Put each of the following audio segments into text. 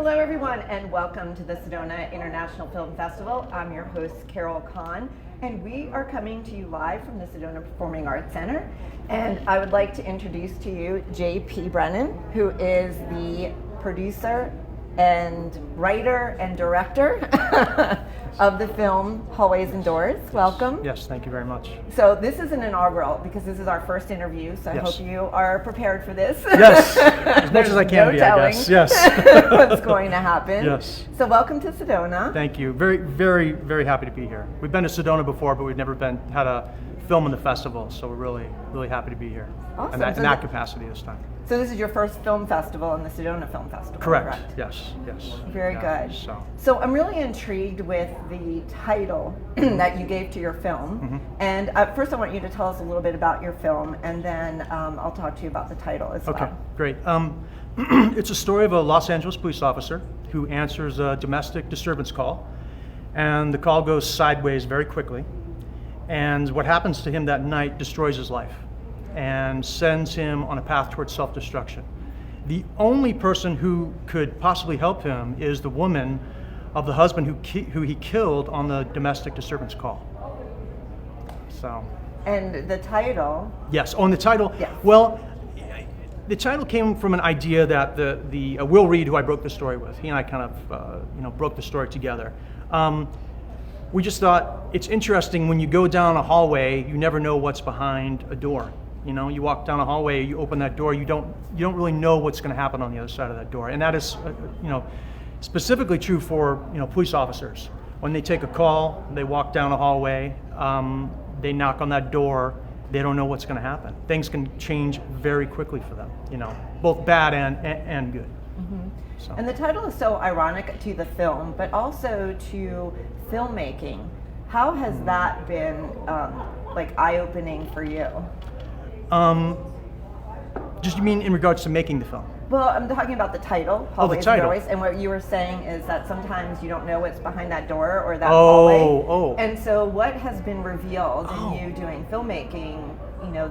Hello everyone and welcome to the Sedona International Film Festival. I'm your host Carol Kahn and we are coming to you live from the Sedona Performing Arts Center, and I would like to introduce to you J.P. Brennan, who is the producer and writer and director of the film Hallways and Doors. Welcome. Yes, thank you very much. So this is an inaugural because this is our first interview, so I hope you are prepared for this. Yes, as much as I can be, I guess. Yes. What's going to happen. Yes. So welcome to Sedona. Thank you. Very, very, very happy to be here. We've been to Sedona before, but we've never had a film in the festival, so we're really, really happy to be here. Awesome. In that capacity this time. So this is your first film festival in the Sedona Film Festival, correct? Yes, yes. Very good. So I'm really intrigued with the title that you gave to your film. Mm-hmm. And first I want you to tell us a little bit about your film, and then I'll talk to you about the title as well. Okay, great. It's a story of a Los Angeles police officer who answers a domestic disturbance call, and the call goes sideways very quickly. And what happens to him that night destroys his life and sends him on a path towards self-destruction. The only person who could possibly help him is the woman of the husband who he killed on the domestic disturbance call. So. And the title? Yes, on the title. Yes. Well, the title came from an idea that the Will Reed, who I broke the story with, he and I kind of broke the story together. We just thought it's interesting when you go down a hallway, you never know what's behind a door. You know, you walk down a hallway, you open that door, you don't really know what's going to happen on the other side of that door, and that is, specifically true for police officers. When they take a call, they walk down a hallway, they knock on that door, they don't know what's going to happen. Things can change very quickly for them, both bad and good. Mm-hmm. So. And the title is so ironic to the film, but also to filmmaking. How has that been eye-opening for you? Just you mean in regards to making the film? Well, I'm talking about the title, Hallways and Doors, and what you were saying is that sometimes you don't know what's behind that door or that hallway. And so what has been revealed in you doing filmmaking,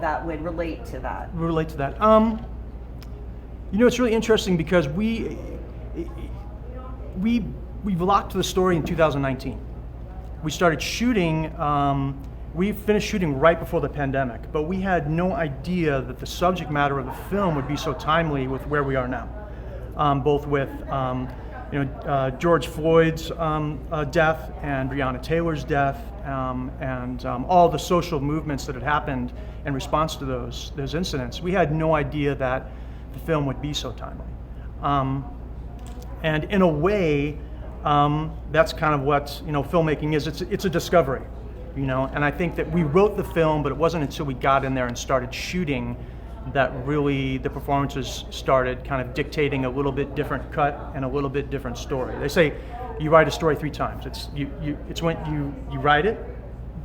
that would relate to that? Relate to that. It's really interesting because we locked the story in 2019. We started shooting, we finished shooting right before the pandemic, but we had no idea that the subject matter of the film would be so timely with where we are now. Both with George Floyd's death and Breonna Taylor's death, and all the social movements that had happened in response to those incidents. We had no idea that the film would be so timely. And in a way, that's kind of what filmmaking is. It's a discovery, and I think that we wrote the film, but it wasn't until we got in there and started shooting that really the performances started kind of dictating a little bit different cut and a little bit different story. They say you write a story 3 times. It's when you write it,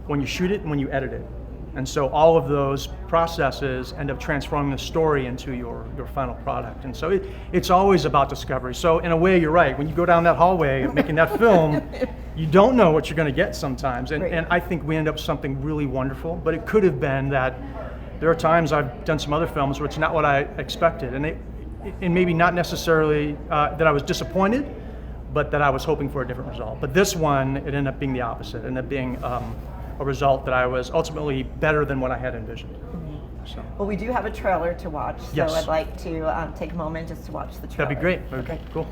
when you shoot it, and when you edit it. And so all of those processes end up transforming the story into your final product. And so it's always about discovery. So in a way, you're right. When you go down that hallway making that film, you don't know what you're going to get sometimes. And I think we end up with something really wonderful. But it could have been that there are times I've done some other films where it's not what I expected. And maybe not necessarily that I was disappointed, but that I was hoping for a different result. But this one, it ended up being the opposite. It ended up being a result that I was ultimately better than what I had envisioned. Mm-hmm. So. Well, we do have a trailer to watch, so yes. I'd like to take a moment just to watch the trailer. That'd be great. Okay. Cool.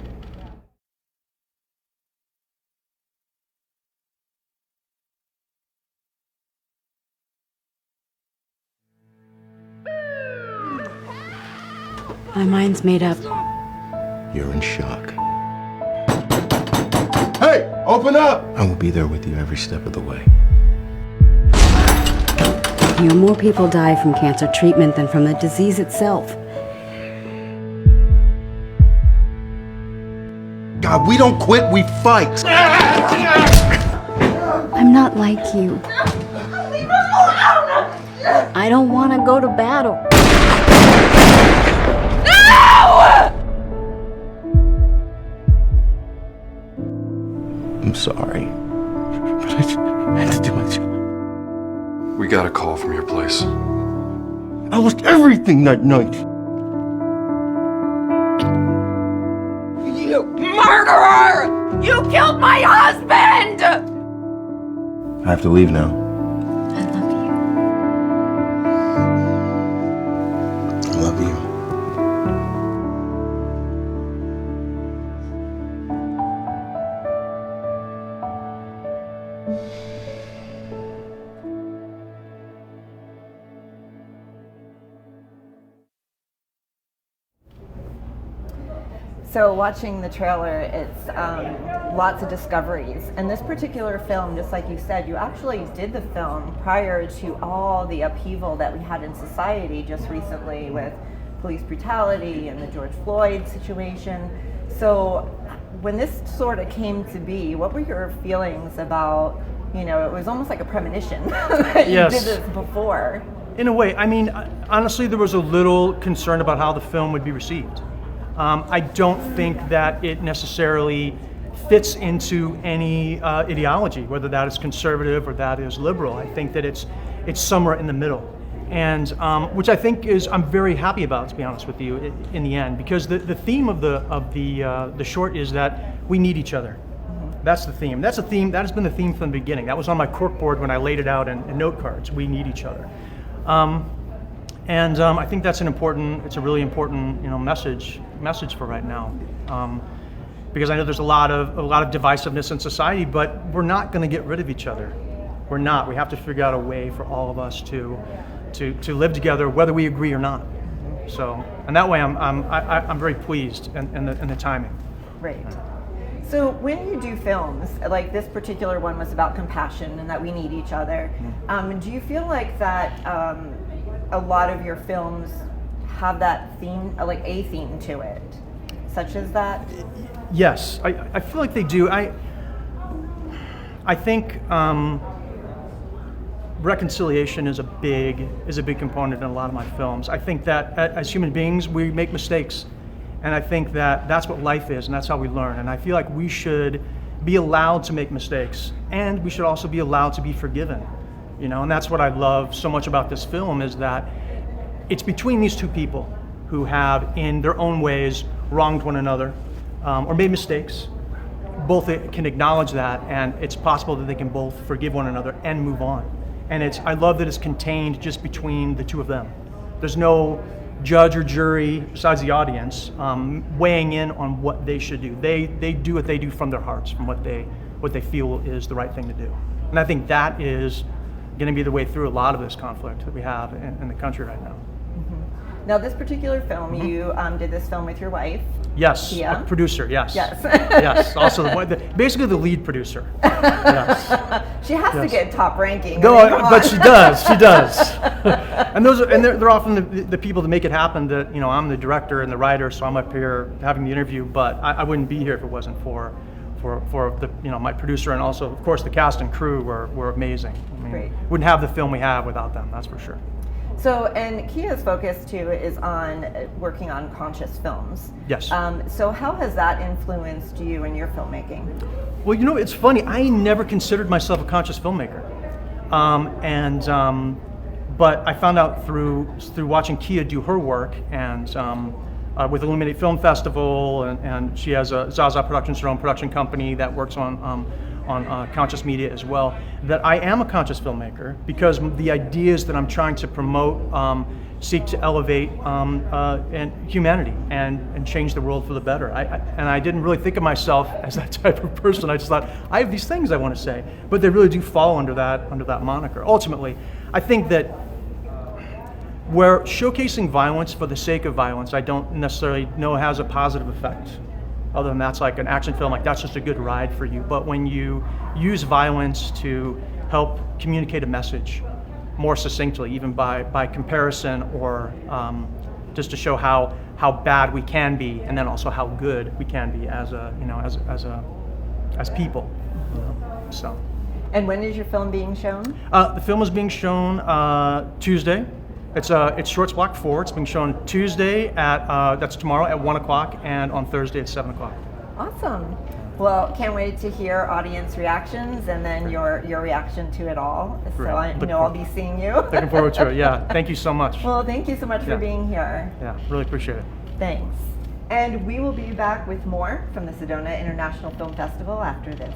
My mind's made up. You're in shock. Hey, open up! I will be there with you every step of the way. More people die from cancer treatment than from the disease itself. God, we don't quit, we fight. I'm not like you. Leave us alone! I don't want to go to battle. I'm sorry, but I had to do my job. We got a call from your place. I lost everything that night. You murdered! You killed my husband! I have to leave now. I love you. I love you. So watching the trailer, it's lots of discoveries. And this particular film, just like you said, you actually did the film prior to all the upheaval that we had in society just recently with police brutality and the George Floyd situation. So when this sort of came to be, what were your feelings about, you know, it was almost like a premonition that Yes. you did this before. In a way, I mean, honestly, there was a little concern about how the film would be received. I don't think that it necessarily fits into any ideology, whether that is conservative or that is liberal. I think that it's somewhere in the middle, and which I think is I'm very happy about, to be honest with you, in the end, because the theme of the short is that we need each other. That's the theme. That's a theme that has been the theme from the beginning. That was on my corkboard when I laid it out in note cards. We need each other. And I think that's it's a really important, message for right now, because I know there's a lot of divisiveness in society, but we're not going to get rid of each other. We're not. We have to figure out a way for all of us to live together, whether we agree or not. So, and that way, I'm very pleased in the timing. Right. So when you do films, like this particular one was about compassion and that we need each other, do you feel like that a lot of your films have that theme, like a theme to it, such as that? Yes, I feel like they do. I think reconciliation is a big component in a lot of my films. I think that as human beings we make mistakes, and I think that that's what life is, and that's how we learn. And I feel like we should be allowed to make mistakes, and we should also be allowed to be forgiven. And that's what I love so much about this film, is that it's between these two people who have, in their own ways, wronged one another or made mistakes. Both can acknowledge that, and it's possible that they can both forgive one another and move on. And I love that it's contained just between the two of them. There's no judge or jury besides the audience weighing in on what they should do. They do what they do from their hearts, from what they feel is the right thing to do. And I think that is going to be the way through a lot of this conflict that we have in the country right now. Now, this particular film, you did this film with your wife. Yes, Kia. a producer. Yes. Yes. Yes. Also, basically the lead producer. Yes. She has to get top ranking. No, I mean, come but on. she does. She does. And they're often the people that make it happen. That I'm the director and the writer, so I'm up here having the interview. But I wouldn't be here if it wasn't for the my producer, and also of course the cast and crew were amazing. I mean, Great. Wouldn't have the film we have without them. That's for sure. So, and Kia's focus too is on working on conscious films. Yes. So how has that influenced you in your filmmaking? Well, it's funny. I never considered myself a conscious filmmaker, but I found out through watching Kia do her work, and with Illuminate Film Festival, and she has a Zaza Productions, her own production company that works on conscious media as well, that I am a conscious filmmaker, because the ideas that I'm trying to promote seek to elevate and humanity and change the world for the better. I didn't really think of myself as that type of person. I just thought, I have these things I want to say, but they really do fall under that moniker. Ultimately, I think that where showcasing violence for the sake of violence, I don't necessarily know has a positive effect. Other than that's like an action film, like that's just a good ride for you. But when you use violence to help communicate a message more succinctly, even by comparison, or just to show how bad we can be, and then also how good we can be as people. So. And when is your film being shown? The film is being shown Tuesday. It's Shorts Block 4. It's being shown Tuesday that's tomorrow at 1 o'clock, and on Thursday at 7 o'clock. Awesome. Well, can't wait to hear audience reactions and then your reaction to it all. So I know I'll be seeing you. Looking forward to it. Yeah. Thank you so much. Well, thank you so much for being here. Yeah, really appreciate it. Thanks. And we will be back with more from the Sedona International Film Festival after this.